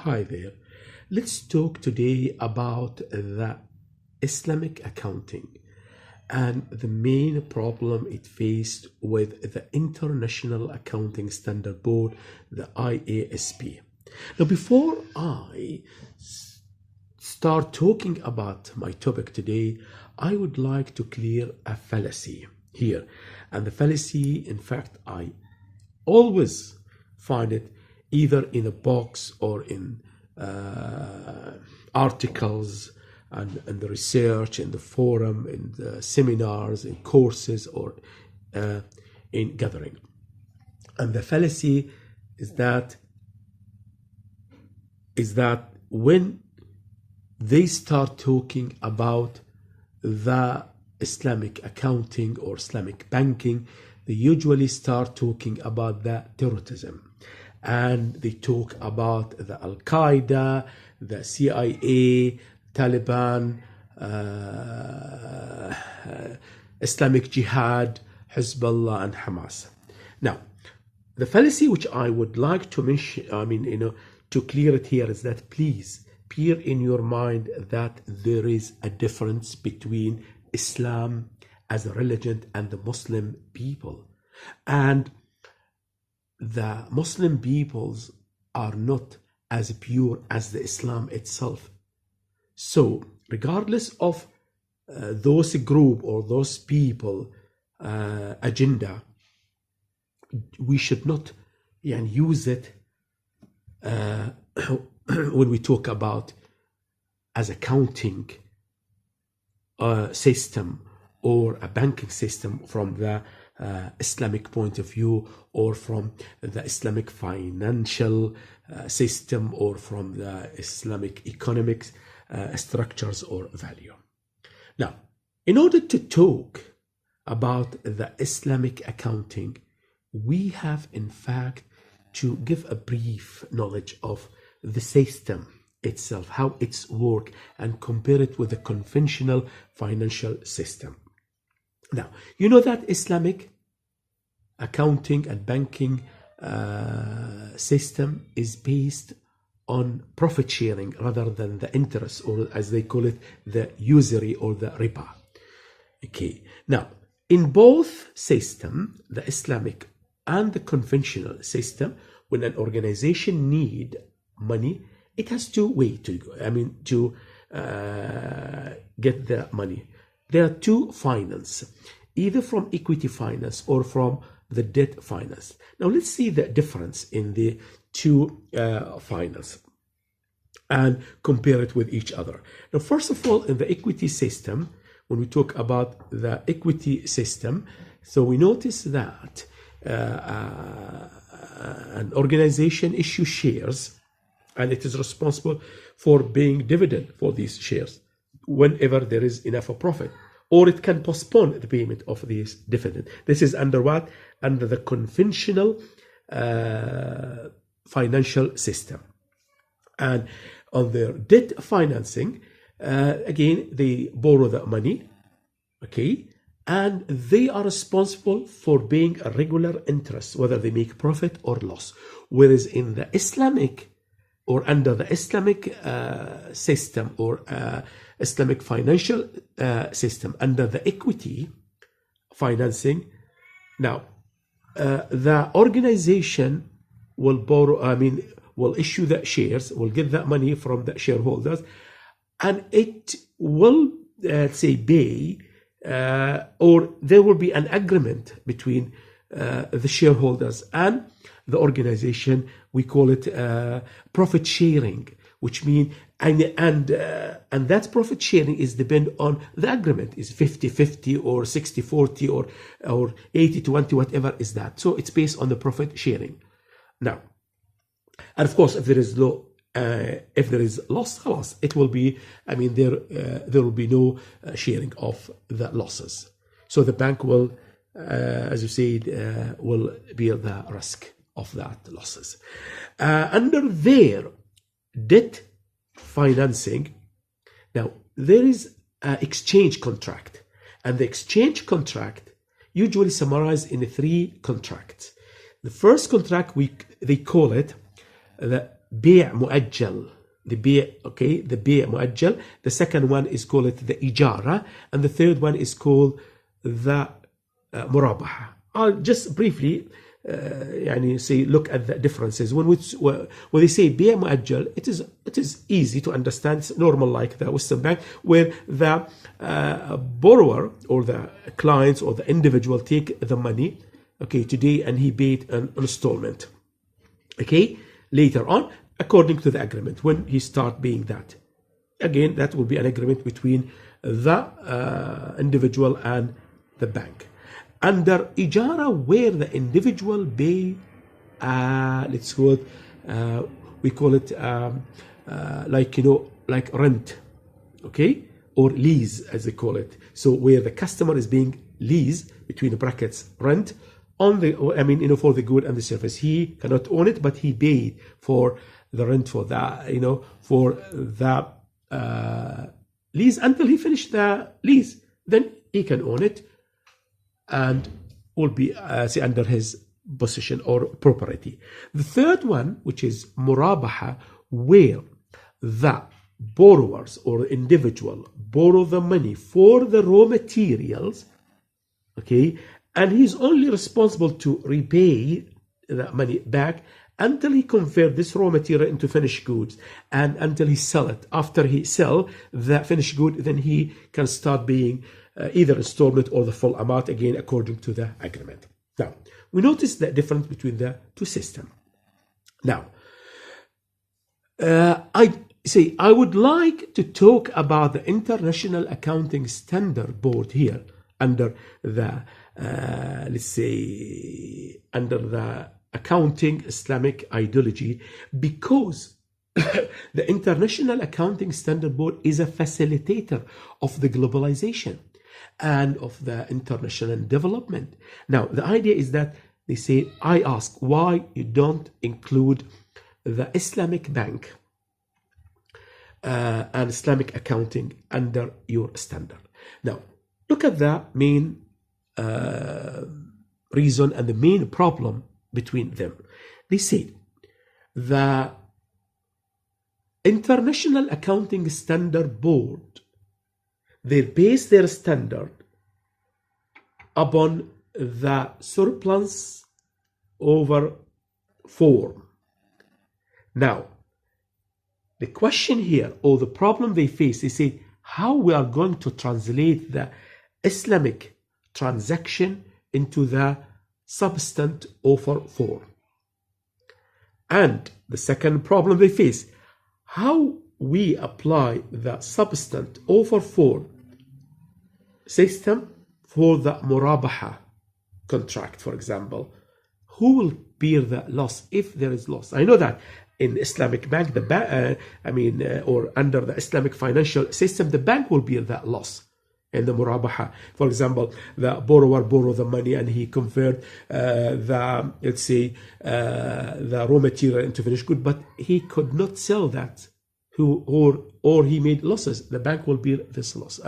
Hi there. Let's talk today about the Islamic accounting and the main problem it faced with the International Accounting Standard Board, the IASB. Now, before I start talking about my topic today, I would like to clear a fallacy here. And the fallacy, in fact, I always find it either in a box or in articles and the research, in the forum, in the seminars, in courses, or in gathering. And the fallacy is that when they start talking about the Islamic accounting or Islamic banking, they usually start talking about the terrorism. And they talk about the Al-Qaeda, the CIA, Taliban, Islamic Jihad, Hezbollah, and Hamas. Now, the fallacy which I would like to mention, to clear it here, is that please bear in your mind that there is a difference between Islam as a religion and the Muslim people. And the Muslim peoples are not as pure as the Islam itself. So, regardless of those group or those people agenda, we should not use it when we talk about as accounting system or a banking system from the Islamic point of view, or from the Islamic financial system, or from the Islamic economics structures or value. Now, in order to talk about the Islamic accounting, we have in fact to give a brief knowledge of the system itself, how it's work, and compare it with the conventional financial system. Now, you know that Islamic accounting and banking system is based on profit sharing rather than the interest, or as they call it, the usury or the riba. Okay. Now, in both systems, the Islamic and the conventional system, when an organization need money, it has two ways to get the money. There are two finance, either from equity finance or from the debt finance. Now let's see the difference in the two finance and compare it with each other. Now, first of all, in the equity system, when we talk about the equity system, so we notice that an organization issues shares, and it is responsible for paying dividend for these shares whenever there is enough of profit, or it can postpone the payment of these dividend. This is under what? Under the conventional financial system. And on their debt financing, again, they borrow the money, okay, and they are responsible for paying a regular interest, whether they make profit or loss. Whereas in the Islamic, or under the Islamic system, or Islamic financial system, under the equity financing, now the organization will will issue the shares, will get that money from the shareholders, and it will pay, or there will be an agreement between the shareholders and the organization. We call it profit sharing, which means and that profit sharing is depend on the agreement, is 50-50 or 60-40 or 80-20, whatever is that. So it's based on the profit sharing. Now, and of course, if there is loss, it will be, there will be no sharing of the losses. So the bank will, as you said, will bear the risk of that losses. Under their debt financing, now there is an exchange contract, and the exchange contract usually summarized in 3 contracts. The first contract, they call it the بيع مؤجل. The بيع, okay, the بيع مؤجل. The second one is called the إجارة, and the third one is called the مرابحة. I'll just briefly يعني say look at the differences. When they say بيع مؤجل, it is easy to understand. It's normal like the Western Bank, where the borrower or the clients or the individual take the money, okay, today, and he paid an installment, okay, later on, according to the agreement, when he start paying that. Again, that will be an agreement between the individual and the bank. Under إجارة, where the individual pay, let's call it, we call it like, you know, like rent, okay, or lease as they call it. So where the customer is being leased, between brackets, rent, on the, I mean, you know, for the good and the service. He cannot own it, but he paid for the rent, for the, you know, for the lease until he finished the lease. Then he can own it and will be say under his possession or property. The third one, which is murabaha, where the borrowers or individual borrow the money for the raw materials, okay, and he's only responsible to repay the money back until he convert this raw material into finished goods, and until he sell it. After he sell the finished good, then he can start paying either installment or the full amount, again according to the agreement. Now we notice the difference between the two systems. Now I would like to talk about the International Accounting Standard Board here, under the let's say under the accounting Islamic ideology, because the International Accounting Standard Board is a facilitator of the globalization and of the international development. Now the idea is that they say, I ask why you don't include the Islamic Bank and Islamic accounting under your standard. Now look at the main reason and the main problem between them. They say the International Accounting Standard Board, they base their standard upon the surplus over form. Now the question here, or the problem they face, they say how we are going to translate the Islamic transaction into the substance over form. And the second problem they face, how we apply the substance over form system for the murabaha contract, for example. Who will bear the loss if there is loss? I know that in Islamic bank, or under the Islamic financial system, the bank will bear that loss. In the murabaha, for example, the borrower borrow the money and he convert the, let's say, the raw material into finished good, but he could not sell that, or he made losses. The bank will bear this loss.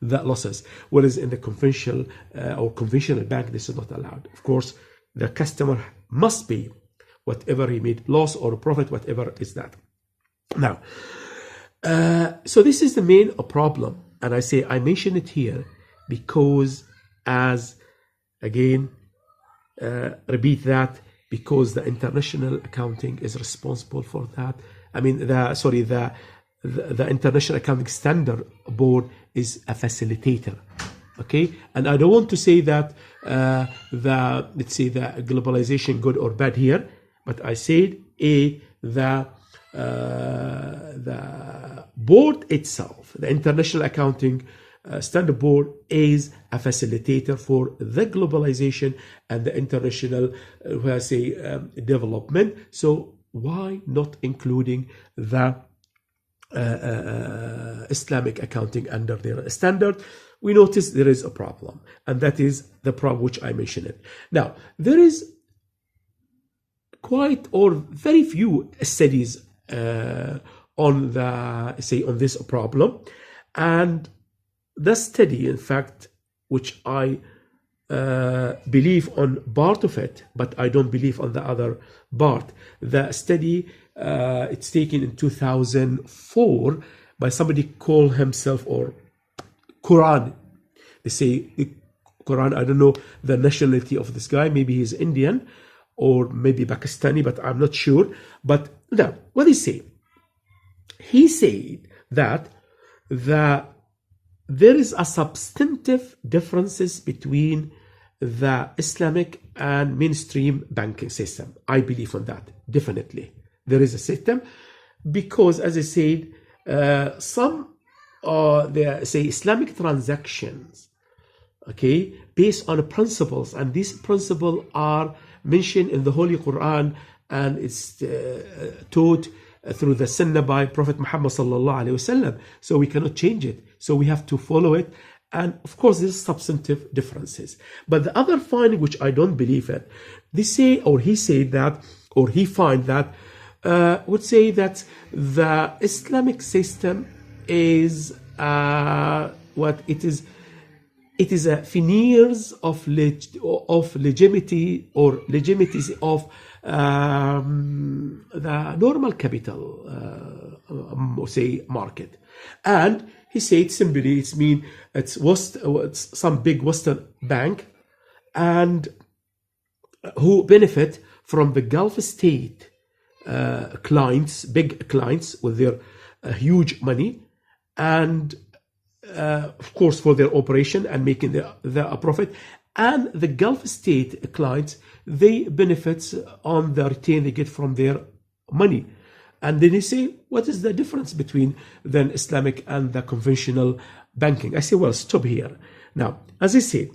That losses. Whereas in the conventional bank, this is not allowed. Of course, the customer must pay whatever he made loss or profit, whatever is that. Now, so this is the main problem. And I mention it here because, as again, repeat that, because the International Accounting is responsible for that. The International Accounting Standard Board is a facilitator. Okay, and I don't want to say that let's say the globalization good or bad here, but I said the board itself, the International Accounting Standard Board, is a facilitator for the globalization and the international development. So why not including the Islamic accounting under their standard? We notice there is a problem, and that is the problem which I mentioned it. Now, there is quite or very few studies on this problem, and the study, in fact, which I believe on part of it, but I don't believe on the other part. The study it's taken in 2004 by somebody called himself, or Quran. They say Quran, I don't know the nationality of this guy. Maybe he's Indian or maybe Pakistani, but I'm not sure. But now, what he say? He said that there is a substantive differences between the Islamic and mainstream banking system. I believe on that, definitely. There is a system because, as I said, some say Islamic transactions, okay, based on principles, and these principles are mentioned in the Holy Quran, and it's taught through the Sunnah by Prophet Muhammad sallallahu alaihi wasallam. So we cannot change it. So we have to follow it. And of course, there's substantive differences. But the other finding, which I don't believe it, they say, or he said that, or he find that, would say that the Islamic system is what it is. It is a veneers of legitimacy or legitimacy of the normal capital, say, market. And he said simply, it's some big Western bank, and who benefit from the Gulf state clients, big clients with their huge money, and of course for their operation and making the profit. And the Gulf state clients, they benefit on the return they get from their money. And then you say, what is the difference between the Islamic and the conventional banking? I say, well, stop here. Now, as I said,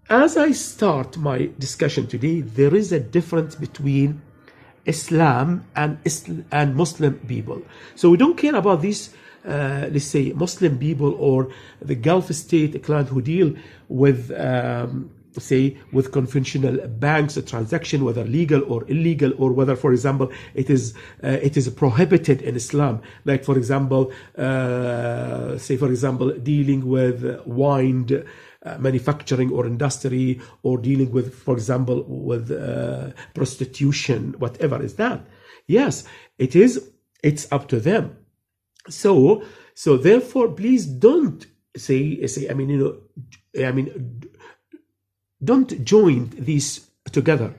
as I start my discussion today, there is a difference between Islam and Muslim people. So we don't care about these let's say Muslim people or the Gulf state client who deal with say with conventional banks, a transaction, whether legal or illegal, or whether, for example, it is prohibited in Islam. Like, for example, say, for example, dealing with wine manufacturing or industry, or dealing with, for example, with prostitution, whatever is that. Yes, it is. It's up to them. So therefore, please don't say. Don't join these together.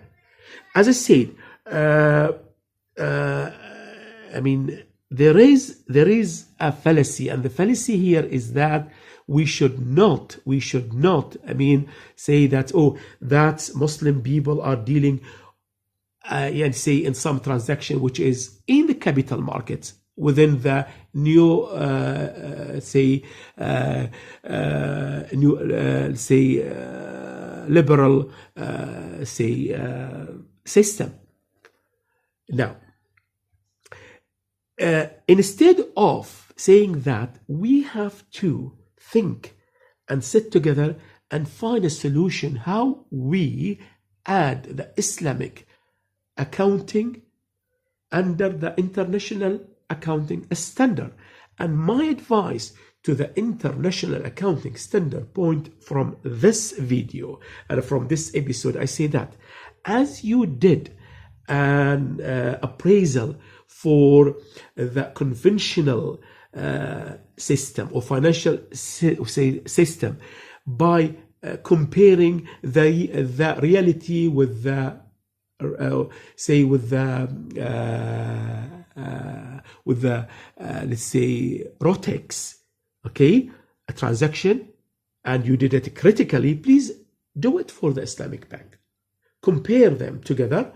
As I said, there is a fallacy, and the fallacy here is that we should not, say that, oh, that Muslim people are dealing, and say in some transaction which is in the capital markets within the new, liberal, system. Now, instead of saying that, we have to think and sit together and find a solution how we add the Islamic accounting under the international accounting standard. And my advice to the international accounting standard point from this video and from this episode, I say that as you did an appraisal for the conventional system or financial system by comparing the reality with the let's say ROTEX, okay, a transaction, and you did it critically, please do it for the Islamic bank. Compare them together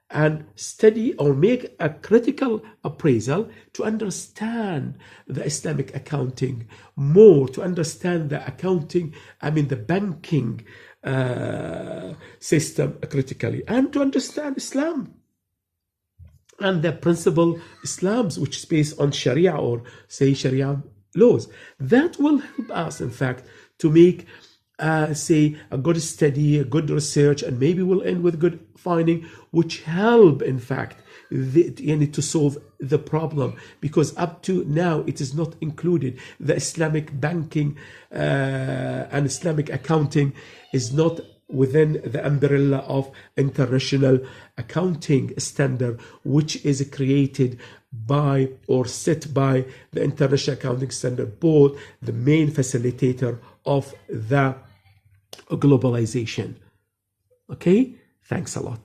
and study or make a critical appraisal to understand the Islamic accounting more, to understand the accounting, the banking system critically, and to understand Islam and the principle Islams, which is based on Sharia or say Sharia laws. That will help us, in fact, to make say a good study, a good research, and maybe we'll end with good finding, which help, in fact, to solve the problem, because up to now it is not included. The Islamic banking and Islamic accounting is not within the umbrella of international accounting standard, which is created by or set by the International Accounting Standard Board, the main facilitator of the globalization. Okay, thanks a lot.